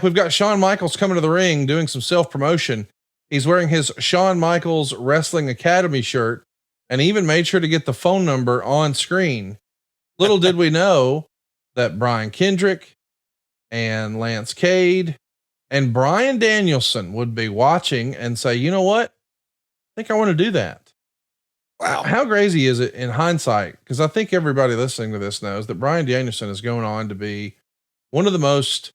We've got Shawn Michaels coming to the ring doing some self promotion. He's wearing his Shawn Michaels Wrestling Academy shirt and even made sure to get the phone number on screen. Little did we know that Brian Kendrick and Lance Cade and Bryan Danielson would be watching and say, you know what? I think I want to do that. Wow. How crazy is it in hindsight? Because I think everybody listening to this knows that Bryan Danielson is going on to be one of the most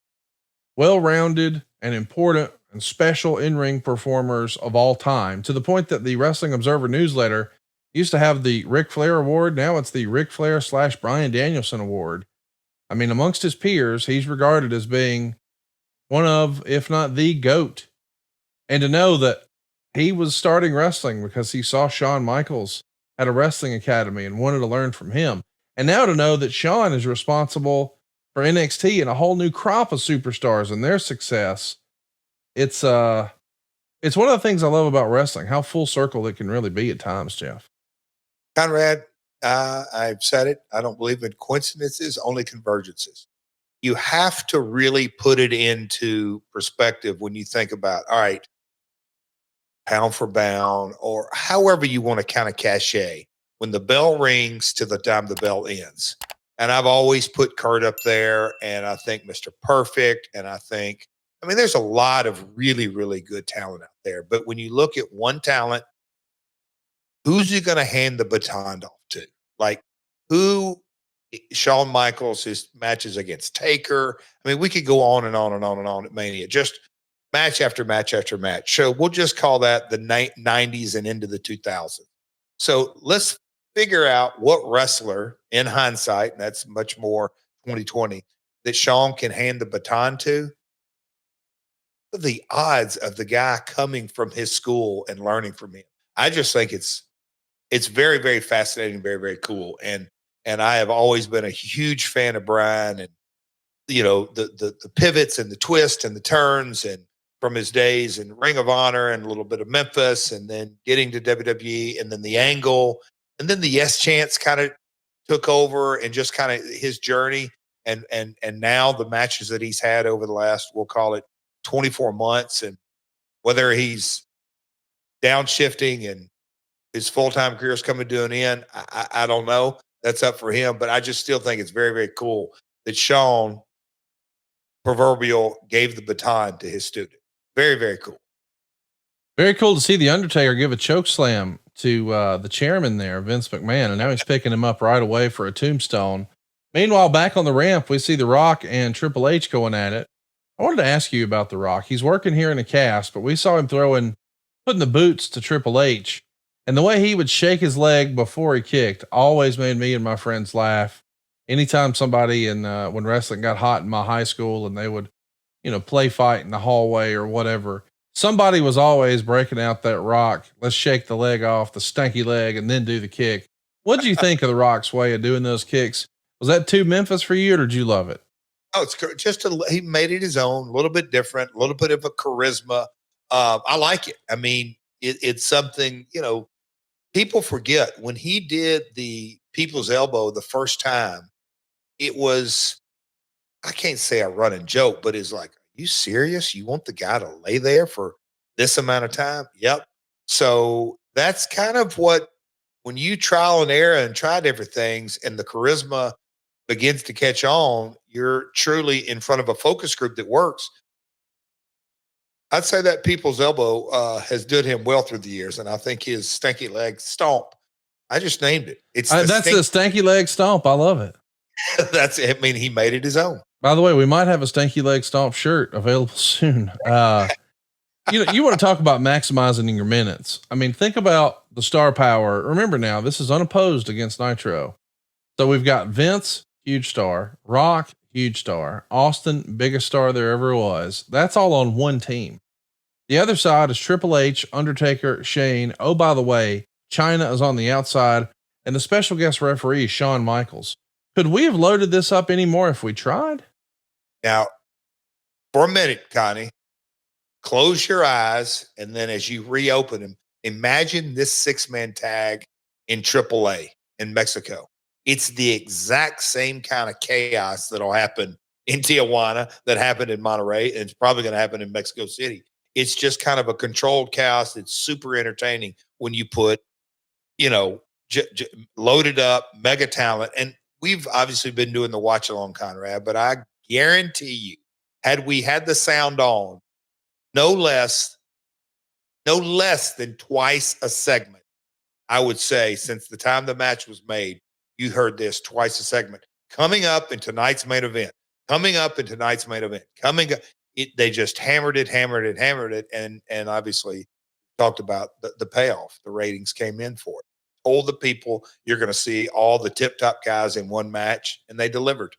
well-rounded and important and special in-ring performers of all time, to the point that the Wrestling Observer newsletter used to have the Ric Flair Award. Now it's the Ric Flair / Bryan Danielson Award. I mean, amongst his peers, he's regarded as being one of, if not the GOAT. And to know that he was starting wrestling because he saw Shawn Michaels at a wrestling academy and wanted to learn from him. And now to know that Shawn is responsible for NXT and a whole new crop of superstars and their success. It's one of the things I love about wrestling, how full circle it can really be at times, Jeff. Conrad, I've said it. I don't believe in coincidences, only convergences. You have to really put it into perspective when you think about, all right, pound for pound, or however you want to kind of cachet, when the bell rings to the time the bell ends. And I've always put Kurt up there, and I think Mr. Perfect, and I mean, there's a lot of really, really good talent out there. But when you look at one talent, who's you going to hand the baton off to? Like, who? Shawn Michaels, his matches against Taker. I mean, we could go on and on and on and on at Mania, just match after match after match. So we'll just call that the 90s and into the 2000s. So let's figure out what wrestler, in hindsight, and that's much more 2020, that Shawn can hand the baton to. The odds of the guy coming from his school and learning from him, I just think it's very, very fascinating, very, very cool. And I have always been a huge fan of Bryan, and you know, the pivots and the twists and the turns, and from his days in Ring of Honor and a little bit of Memphis, and then getting to WWE, and then the angle, and then the Yes Chance kind of took over, and just kind of his journey, and now the matches that he's had over the last, we'll call it 24 months, and whether he's downshifting and his full-time career is coming to an end, I don't know. That's up for him, but I just still think it's very, very cool that Shawn proverbial gave the baton to his student. Very, very cool. Very cool to see the Undertaker give a choke slam to the chairman there, Vince McMahon, and now he's picking him up right away for a tombstone. Meanwhile, back on the ramp, we see The Rock and Triple H going at it. I wanted to ask you about The Rock. He's working here in a cast, but we saw him putting the boots to Triple H. And the way he would shake his leg before he kicked always made me and my friends laugh. Anytime somebody when wrestling got hot in my high school and they would, play fight in the hallway or whatever, somebody was always breaking out that Rock. Let's shake the leg off, the stanky leg, and then do the kick. What did you think of The Rock's way of doing those kicks? Was that too Memphis for you, or did you love it? Oh, it's just he made it his own, a little bit different, a little bit of a charisma. I like it. I mean, it's something, people forget when he did the People's Elbow the first time. It was, I can't say a running joke, but it's like, are you serious? You want the guy to lay there for this amount of time? Yep. So that's kind of what, when you trial and error and try different things and the charisma begins to catch on, you're truly in front of a focus group that works. I'd say that People's Elbow has done him well through the years, and I think his stanky leg stomp, I just named it. That's the stanky leg stomp. I love it. That's it. I mean, he made it his own. By the way, we might have a stanky leg stomp shirt available soon. You want to talk about maximizing your minutes. I mean, think about the star power. Remember now, this is unopposed against Nitro. So we've got Vince, huge star, Rock, huge star, Austin, biggest star there ever was. That's all on one team. The other side is Triple H, Undertaker, Shane. Oh, by the way, China is on the outside, and the special guest referee is Shawn Michaels. Could we have loaded this up any more if we tried? Now, for a minute, Connie, close your eyes, and then as you reopen them, imagine this 6-man tag in AAA in Mexico. It's the exact same kind of chaos that'll happen in Tijuana that happened in Monterey, and it's probably going to happen in Mexico City. It's just kind of a controlled chaos. It's super entertaining when you put, you know, loaded up mega talent. And we've obviously been doing the watch along, Conrad, but I guarantee you, had we had the sound on, no less than twice a segment, I would say, since the time the match was made, you heard this twice a segment. Coming up in tonight's main event. Coming up in tonight's main event. Coming up. They just hammered it, and obviously talked about the payoff. The ratings came in for it. Told the people you're going to see all the tip-top guys in one match, and they delivered.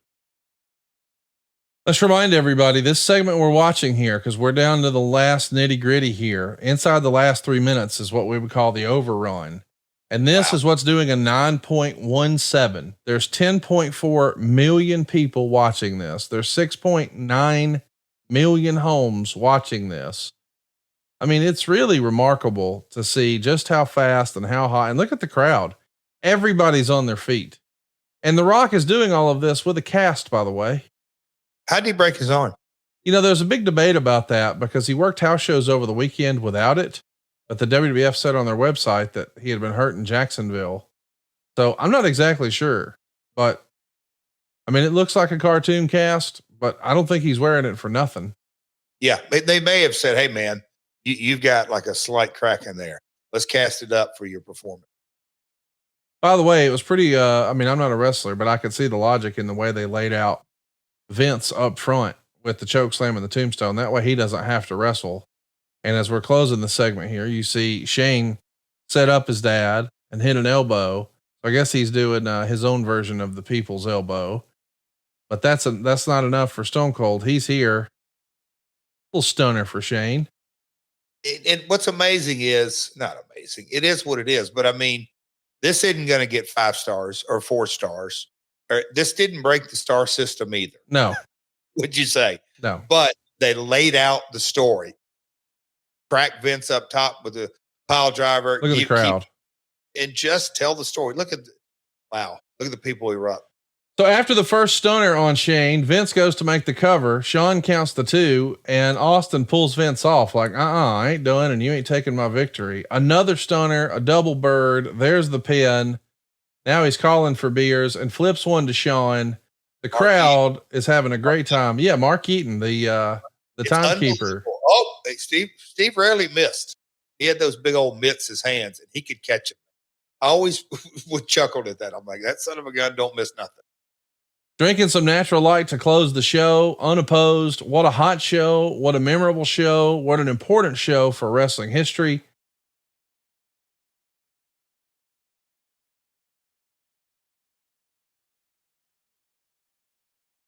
Let's remind everybody this segment we're watching here, because we're down to the last nitty gritty here. Inside the last 3 minutes is what we would call the overrun. And this is what's doing a 9.17. There's 10.4 million people watching this. There's 6.9 million homes watching this. I mean, it's really remarkable to see just how fast and how high, and look at the crowd. Everybody's on their feet. And The Rock is doing all of this with a cast, by the way. How did he break his arm? You know, there's a big debate about that because he worked house shows over the weekend without it, but the WWF said on their website that he had been hurt in Jacksonville. So I'm not exactly sure, but I mean, it looks like a cartoon cast, but I don't think he's wearing it for nothing. Yeah. They may have said, hey man, you've got like a slight crack in there. Let's cast it up for your performance. By the way, it was pretty, I mean, I'm not a wrestler, but I could see the logic in the way they laid out Vince up front with the choke slam and the tombstone. That way he doesn't have to wrestle. And as we're closing the segment here, you see Shane set up his dad and hit an elbow. So I guess he's doing his own version of the people's elbow, but that's not enough for Stone Cold. He's here. Little stunner for Shane. And what's amazing is not amazing. It is what it is. But I mean, this isn't going to get 5 stars or 4 stars. Or this didn't break the star system either. No. Would you say? No. But they laid out the story. Crack Vince up top with the pile driver. Look at the crowd. And just tell the story. Look at the people erupt. So after the first stunner on Shane, Vince goes to make the cover. Shawn counts the 2 and Austin pulls Vince off like, I ain't doing, and you ain't taking my victory. Another stunner, a double bird. There's the pin. Now he's calling for beers and flips one to Shawn. The crowd is having a great time. Yeah. Mark Eaton, the timekeeper. Oh, hey, Steve rarely missed. He had those big old mitts, his hands, and he could catch them. I always would chuckle at that. I'm like, that son of a gun don't miss nothing. Drinking some natural light to close the show, unopposed. What a hot show. What a memorable show. What an important show for wrestling history.